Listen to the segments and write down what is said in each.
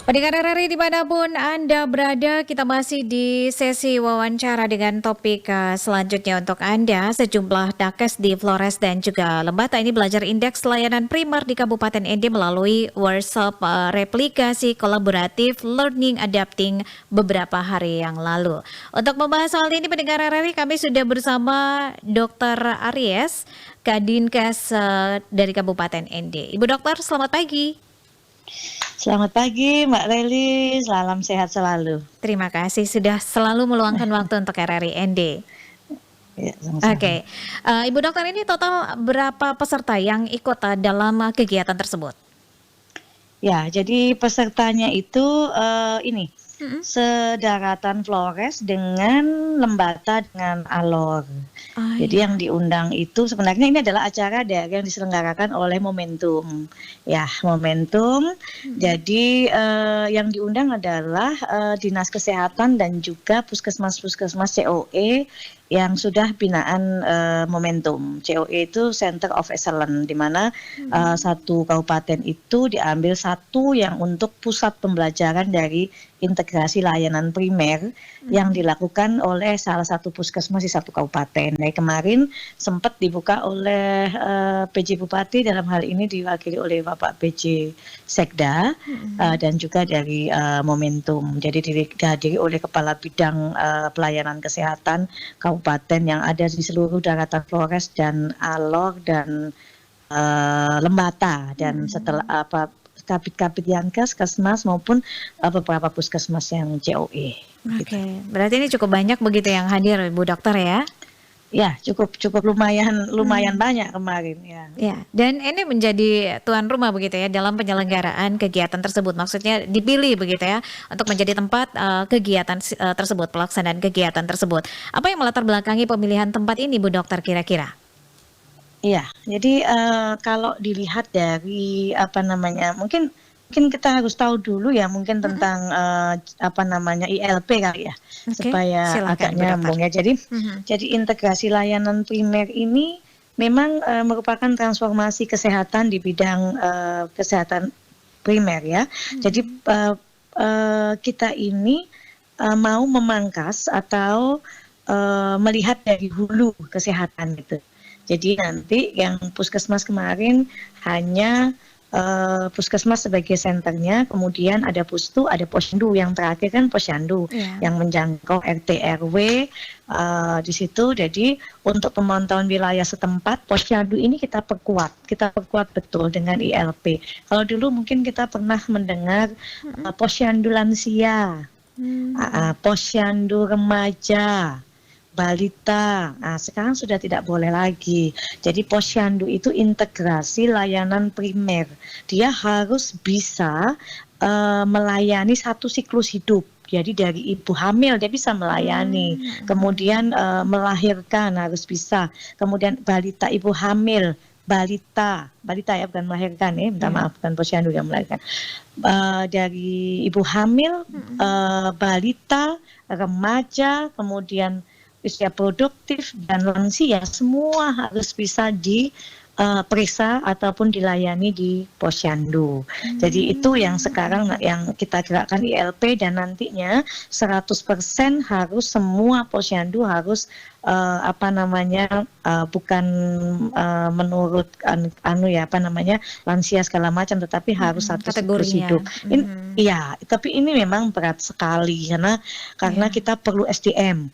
Pendengar RRI dimanapun Anda berada, kita masih di sesi wawancara dengan topik selanjutnya untuk Anda. Sejumlah nakes di Flores dan juga Lembata ini belajar indeks layanan primer di Kabupaten ND melalui workshop replikasi kolaboratif Learning Adapting beberapa hari yang lalu. Untuk membahas soal ini pendengar RRI, kami sudah bersama Dr. Aries, Kadinkes dari Kabupaten ND. Ibu Dokter, selamat pagi. Selamat pagi Mbak Reli, salam sehat selalu. Terima kasih sudah selalu meluangkan waktu untuk RRI ND. Ya, sama-sama. Oke, Ibu Dokter, ini total berapa peserta yang ikut dalam kegiatan tersebut? Ya, jadi pesertanya itu ini Mm-mm. sedaratan Flores dengan Lembata dengan Alor. Oh, Jadi iya. yang diundang itu sebenarnya ini adalah acara yang diselenggarakan oleh Momentum. Ya, Momentum. Jadi yang diundang adalah Dinas Kesehatan dan juga puskesmas-puskesmas COE yang sudah binaan Momentum. COE itu Center of Excellence, di mana satu kabupaten itu diambil satu yang untuk pusat pembelajaran dari integrasi layanan primer yang dilakukan oleh salah satu puskesmas di satu kabupaten. Nah, kemarin sempat dibuka oleh PJ Bupati, dalam hal ini diwakili oleh Bapak PJ Sekda dan juga dari Momentum. Jadi dihadiri oleh Kepala Bidang Pelayanan Kesehatan Kabupaten yang ada di seluruh daratan Flores dan Alor dan Lembata, dan setelah kabit-kabit Yankes, Kesmas maupun beberapa puskesmas yang COE. Oke, berarti ini cukup banyak begitu yang hadir, Ibu Dokter ya? Ya, cukup lumayan banyak kemarin ya. Ya, dan ini menjadi tuan rumah begitu ya dalam penyelenggaraan kegiatan tersebut. Maksudnya dipilih begitu ya untuk menjadi tempat kegiatan tersebut, pelaksanaan kegiatan tersebut. Apa yang melatar belakangi pemilihan tempat ini, Bu Dokter, kira-kira? Iya, jadi kalau dilihat dari mungkin kita harus tahu dulu ya mungkin tentang ILP kali ya, Oke, supaya silakan agak Bu Dokter. nyambung ya. Jadi integrasi layanan primer ini memang merupakan transformasi kesehatan di bidang kesehatan primer ya. Jadi kita ini mau memangkas atau melihat dari hulu kesehatan gitu. Jadi nanti yang puskesmas kemarin hanya puskesmas sebagai senternya, kemudian ada pustu, ada posyandu, yang terakhir kan posyandu yang menjangkau RT RW di situ. Jadi untuk pemantauan wilayah setempat, posyandu ini kita perkuat betul dengan ILP. Kalau dulu mungkin kita pernah mendengar posyandu lansia, posyandu remaja, balita. Nah, sekarang sudah tidak boleh lagi. Jadi posyandu itu integrasi layanan primer. Dia harus bisa melayani satu siklus hidup. Jadi dari ibu hamil dia bisa melayani, kemudian melahirkan harus bisa, kemudian balita, ibu hamil, balita ya, bukan melahirkan ya, minta maaf, bukan posyandu yang melahirkan. Dari ibu hamil, balita, remaja, kemudian usia produktif dan lansia, semua harus bisa diperiksa ataupun dilayani di posyandu. Jadi itu yang sekarang yang kita gerakkan ILP, dan nantinya 100% harus semua posyandu harus bukan menurut lansia segala macam, tetapi harus satu siklus hidup. Iya, tapi ini memang berat sekali karena kita perlu SDM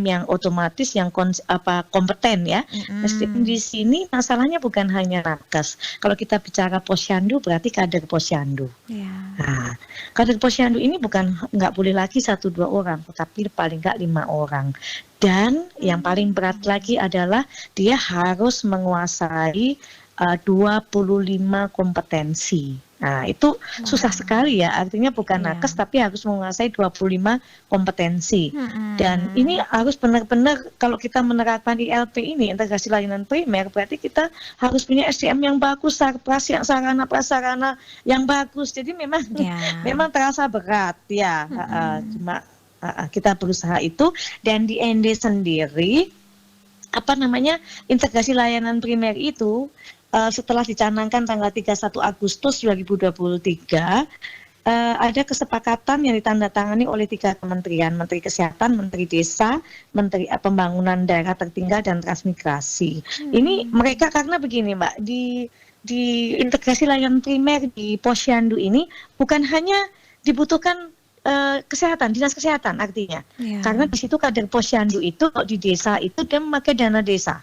yang otomatis, yang kompeten ya. SDM di sini masalahnya bukan hanya nakes. Kalau kita bicara posyandu berarti kader posyandu. Nah, kader posyandu ini nggak boleh lagi 1-2 orang, tetapi paling nggak 5 orang. Dan yang paling berat lagi adalah dia harus menguasai 25 kompetensi. Nah, itu susah sekali ya, artinya bukan nakes tapi harus menguasai 25 kompetensi. Dan ini harus benar-benar, kalau kita menerapkan ILP ini, integrasi layanan primer, berarti kita harus punya SDM yang bagus, sarana prasarana yang bagus. Jadi memang terasa berat ya. Cuma kita berusaha itu, dan di ND sendiri integrasi layanan primer itu setelah dicanangkan tanggal 31 Agustus 2023, ada kesepakatan yang ditandatangani oleh 3 kementerian, Menteri Kesehatan, Menteri Desa, Menteri Pembangunan Daerah Tertinggal dan Transmigrasi. Ini mereka karena begini Mbak, di integrasi layanan primer di Posyandu ini bukan hanya dibutuhkan kesehatan, dinas kesehatan artinya. Karena di situ kader Posyandu itu di desa itu dia memakai dana desa.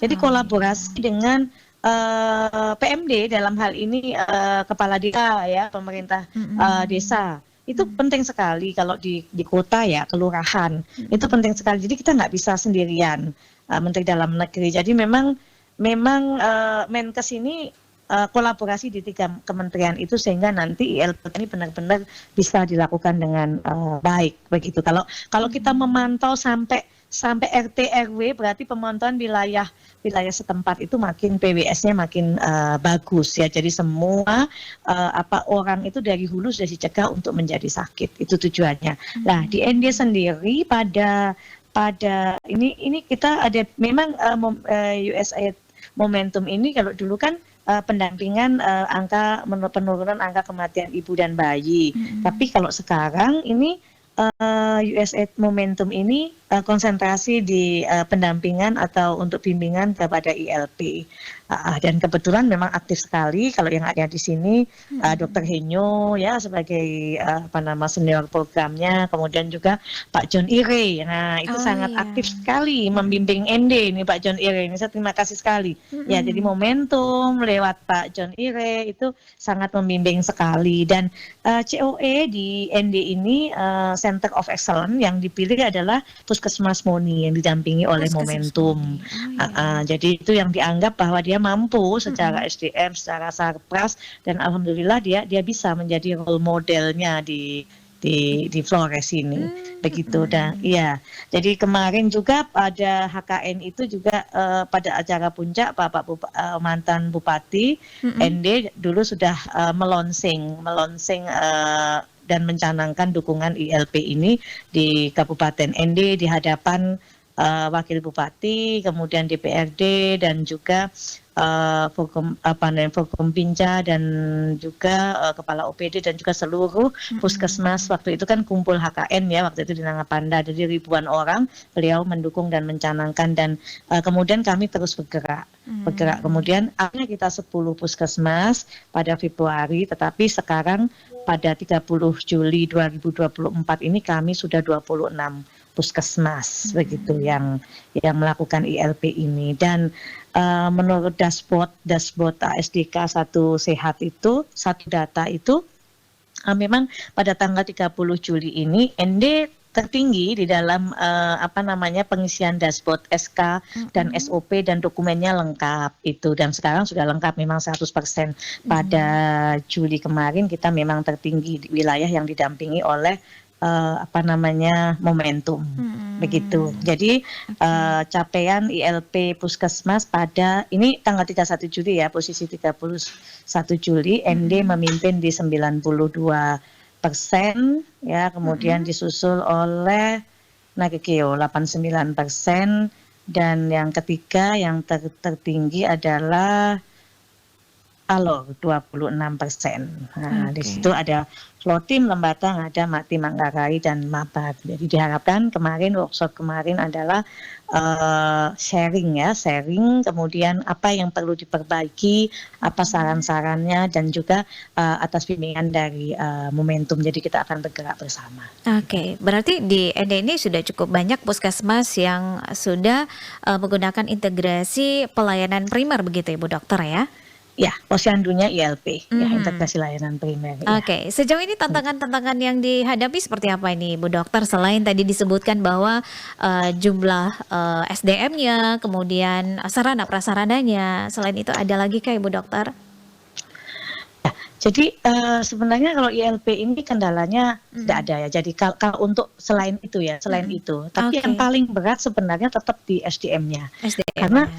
Jadi kolaborasi dengan PMD dalam hal ini kepala desa ya, pemerintah desa. Itu penting sekali kalau di kota ya, kelurahan. Itu penting sekali. Jadi kita nggak bisa sendirian, Menteri Dalam Negeri. Jadi memang Menkes ini kolaborasi di 3 kementerian itu sehingga nanti ILP ini benar-benar bisa dilakukan dengan baik begitu. Kalau kita memantau sampai RT RW berarti pemantauan wilayah setempat itu makin PWS-nya makin bagus ya. Jadi semua orang itu dari hulu sudah dicegah untuk menjadi sakit. Itu tujuannya. Nah, di ND sendiri pada ini kita ada memang USAID momentum ini kalau dulu kan pendampingan penurunan angka kematian ibu dan bayi. Tapi kalau sekarang ini USAID momentum ini konsentrasi di pendampingan atau untuk bimbingan kepada ILP. Dan kebetulan memang aktif sekali kalau yang ada di sini Dr. Henyo ya sebagai senior programnya, kemudian juga Pak John Ire. Nah, itu sangat aktif sekali membimbing ND ini Pak John Ire. Ini saya terima kasih sekali. Ya, jadi momentum lewat Pak John Ire itu sangat membimbing sekali dan COE di ND ini Center of Excellence yang dipilih adalah Puskesmas Moni yang didampingi oleh momentum. Jadi itu yang dianggap bahwa dia mampu secara SDM, secara sarpras dan alhamdulillah dia bisa menjadi role modelnya di Flores ini. Begitu dan iya. Jadi kemarin juga pada HKN itu juga pada acara puncak Bapak mantan Bupati ND dulu sudah melonsing dan mencanangkan dukungan ILP ini di Kabupaten ND di hadapan Wakil Bupati, kemudian DPRD dan juga Forkompinca dan juga Kepala OPD dan juga seluruh puskesmas. Waktu itu kan kumpul HKN ya, waktu itu di Nangapanda, jadi ribuan orang beliau mendukung dan mencanangkan dan kemudian kami terus bergerak. Kemudian akhirnya kita 10 puskesmas pada Februari, tetapi sekarang pada 30 Juli 2024 ini kami sudah 26 puskesmas begitu yang melakukan ILP ini dan menurut dashboard ASDK Satu Sehat itu satu data itu memang pada tanggal 30 Juli ini ND tertinggi di dalam pengisian dashboard SK dan SOP dan dokumennya lengkap itu dan sekarang sudah lengkap memang 100%. Pada Juli kemarin kita memang tertinggi di wilayah yang didampingi oleh momentum begitu. Jadi capaian ILP Puskesmas pada ini tanggal 31 Juli ya, posisi 31 Juli ND memimpin di 92% ya, kemudian disusul oleh Nagekeo 89% dan yang ketiga yang tertinggi adalah Alor 26%. Nah, di situ ada Flotim, Lembata, Ngada, Mati, Manggarai dan Mabat. Jadi diharapkan workshop kemarin adalah sharing, kemudian apa yang perlu diperbaiki, apa saran-sarannya dan juga atas bimbingan dari momentum. Jadi kita akan bergerak bersama. Oke, berarti di ND ini sudah cukup banyak puskesmas yang sudah menggunakan integrasi pelayanan primer begitu Ibu Dokter ya? Ya, posyandunya ILP, ya integrasi layanan primer. Oke, sejauh ini tantangan-tantangan yang dihadapi seperti apa ini, Bu Dokter? Selain tadi disebutkan bahwa jumlah SDM-nya, kemudian sarana prasarananya, selain itu ada lagi kah Ibu Dokter? Ya, jadi sebenarnya kalau ILP ini kendalanya tidak ada ya. Jadi kalau untuk selain itu, tapi yang paling berat sebenarnya tetap di SDM-nya. Karena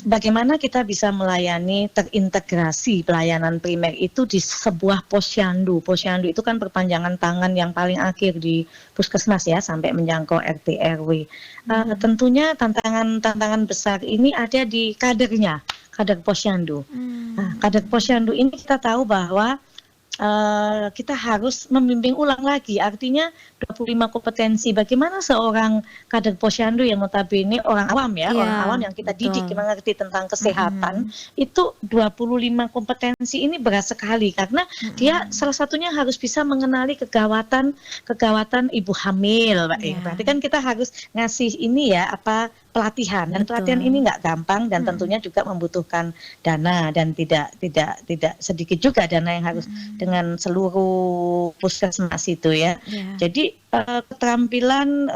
bagaimana kita bisa melayani terintegrasi pelayanan primer itu di sebuah posyandu. Posyandu itu kan perpanjangan tangan yang paling akhir di puskesmas ya, sampai menjangkau RT RW. Tentunya tantangan besar ini ada di kader posyandu. Nah, kader posyandu ini kita tahu bahwa kita harus membimbing ulang lagi, artinya 25 kompetensi bagaimana seorang kader posyandu yang notabene orang awam ya, orang awam Iya, yang kita didik betul. mengerti tentang kesehatan, Mhm, itu 25 kompetensi ini berat sekali karena dia mhm. salah satunya harus bisa mengenali kegawatan kegawatan ibu hamil, Mbak, ya. Iya, Berarti kan kita harus ngasih ini ya, pelatihan dan pelatihan ini betul. nggak gampang dan Mhm, tentunya juga membutuhkan dana dan tidak sedikit juga dana yang harus mhm. dengan seluruh puskesmas itu ya. Iya. Jadi keterampilan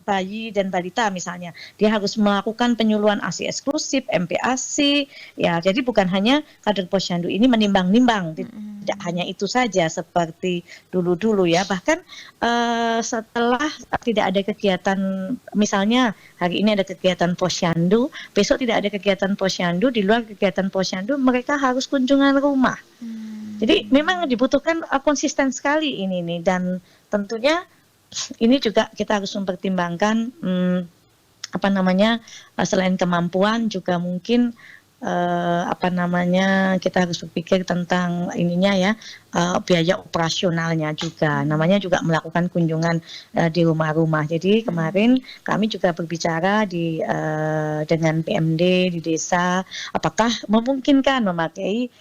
bayi dan balita misalnya, dia harus melakukan penyuluhan ASI eksklusif, MPASI, ya. Jadi bukan hanya kader posyandu ini menimbang-nimbang, tidak hanya Mhm. itu saja seperti dulu-dulu ya. Bahkan setelah tidak ada kegiatan, misalnya hari ini ada kegiatan posyandu, besok tidak ada kegiatan posyandu, di luar kegiatan posyandu mereka harus kunjungan rumah. Jadi memang Mmm. dibutuhkan konsisten sekali ini nih dan tentunya ini juga kita harus mempertimbangkan selain kemampuan juga mungkin kita harus berpikir tentang ininya ya, biaya operasionalnya juga. Namanya Mhm, juga melakukan kunjungan di rumah-rumah. Jadi kemarin mhm. kami juga berbicara dengan PMD di desa, apakah memungkinkan memakai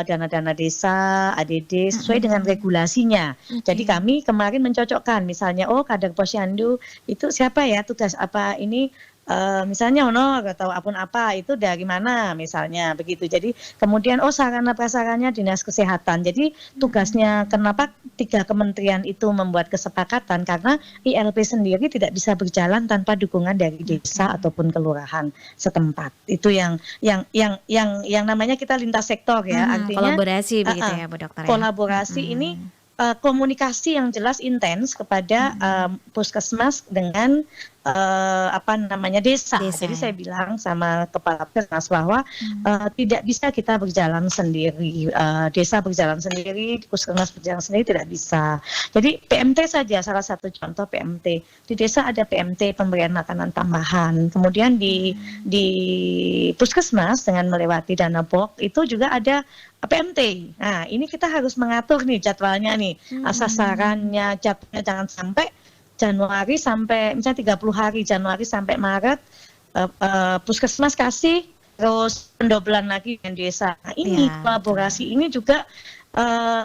dana-dana desa, ADD sesuai dengan Mhm. regulasinya. Jadi Oke. kami kemarin mencocokkan, misalnya, oh kader posyandu itu siapa ya tugas apa ini, misalnya honor atau apapun apa, itu dari mana misalnya begitu. Jadi kemudian, oh sarana prasarannya dinas kesehatan. Jadi tugasnya Mhm. kenapa 3 kementerian itu membuat kesepakatan, karena ILP sendiri tidak bisa berjalan tanpa dukungan dari desa Oke. ataupun kelurahan setempat. Itu yang namanya kita lintas sektor ya, Mhm, artinya kolaborasi begitu heeh, ya, Bu Dokter ya? kolaborasi ini, Mhm. komunikasi yang jelas intens kepada Mhm. puskesmas dengan desa. Jadi saya Desa. bilang sama kepala puskesmas bahwa Mmm. tidak bisa kita berjalan sendiri, desa berjalan sendiri, puskesmas berjalan sendiri, tidak bisa. Jadi PMT saja salah satu contoh PMT. Di desa ada PMT pemberian makanan tambahan, kemudian Mhm. di puskesmas dengan melewati dana BOK itu juga ada PMT. Nah, ini kita harus mengatur nih jadwalnya nih, Mhm. sasarannya, jadwalnya jangan sampai Januari sampai misalnya 30 hari, Januari sampai Maret, puskesmas kasih, terus pendobelan lagi dengan desa. Nah ini Iya, betul. kolaborasi ini juga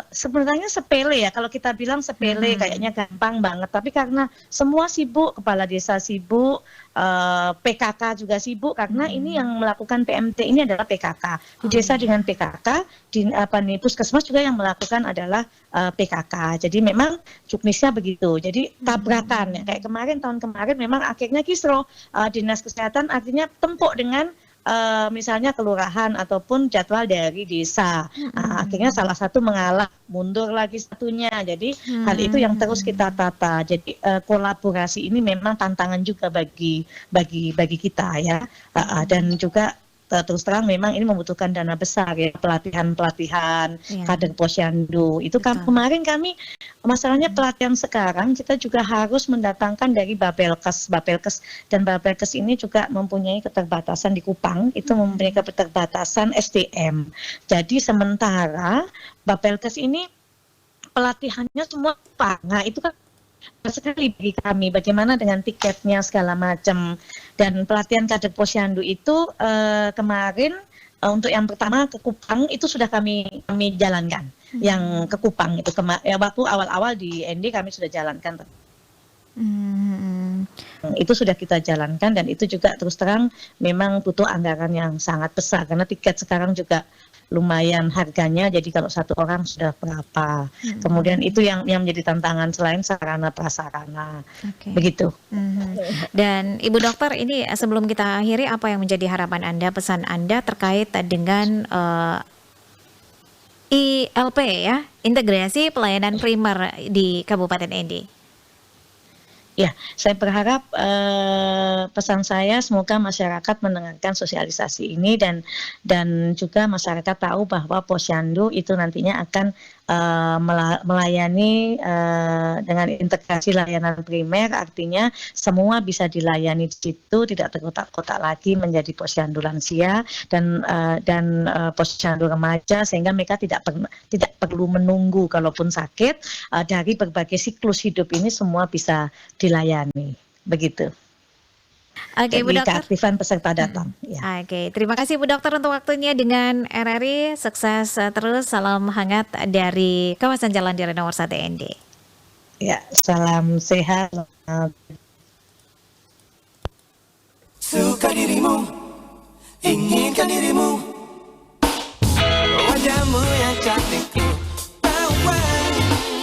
sebenarnya sepele ya, kalau kita bilang sepele Mhm. kayaknya gampang banget, tapi karena semua sibuk, kepala desa sibuk, PKK juga sibuk, karena ini yang Mhm. melakukan PMT ini adalah PKK. Di Oh desa dengan iya. PKK, puskesmas juga yang melakukan adalah PKK. Jadi memang juknisnya begitu. Jadi tabrakan ya, kayak Mhm. tahun kemarin memang akhirnya kisruh, dinas kesehatan akhirnya tempuk dengan misalnya kelurahan ataupun jadwal dari desa. Akhirnya Mhm. salah satu mengalah, mundur lagi satunya. Jadi hal itu Mmm, yang terus kita mhm. tata. Jadi kolaborasi ini memang tantangan juga bagi kita ya. Dan Mhm. juga terus terang memang ini membutuhkan dana besar ya, pelatihan-pelatihan Iya, kader posyandu. Itu betul. kemarin kami, masalahnya Mhm. pelatihan sekarang kita juga harus mendatangkan dari Bapelkes. Bapelkes dan Bapelkes ini juga mempunyai keterbatasan di Kupang, itu mempunyai Mhm. keterbatasan SDM. Jadi sementara Bapelkes ini pelatihannya semua Kupang. Nah, itu kan sekali bagi kami, bagaimana dengan tiketnya segala macam. Dan pelatihan kader posyandu itu kemarin untuk yang pertama ke Kupang itu sudah kami jalankan. Yang ke Mmm. Kupang itu waktu awal-awal di ND kami sudah jalankan. Mhm. Itu sudah kita jalankan dan itu juga terus terang memang butuh anggaran yang sangat besar karena tiket sekarang juga lumayan harganya, jadi kalau satu orang sudah berapa. Kemudian itu Mhm. yang menjadi tantangan selain sarana prasarana, Oke. begitu. Mhm. Dan Ibu Dokter ini sebelum kita akhiri apa yang menjadi harapan Anda, pesan Anda terkait dengan, ILP ya, Integrasi Pelayanan Primer di Kabupaten ND? Ya, saya berharap pesan saya semoga masyarakat mendengarkan sosialisasi ini dan juga masyarakat tahu bahwa posyandu itu nantinya akan melayani dengan integrasi layanan primer, artinya semua bisa dilayani di situ, tidak terkotak-kotak lagi menjadi posyandu lansia dan posyandu remaja, sehingga mereka tidak perlu menunggu kalaupun sakit. Dari berbagai siklus hidup ini semua bisa dilayani, begitu. Oke, Bu Jadi Dokter. keaktifan peserta datang. Ya. Oke, terima kasih Bu Dokter untuk waktunya dengan RRI. Sukses terus, salam hangat dari kawasan Jalan Dira nomor 1 ND. Ya, salam sehat. Suka dirimu, inginkan dirimu,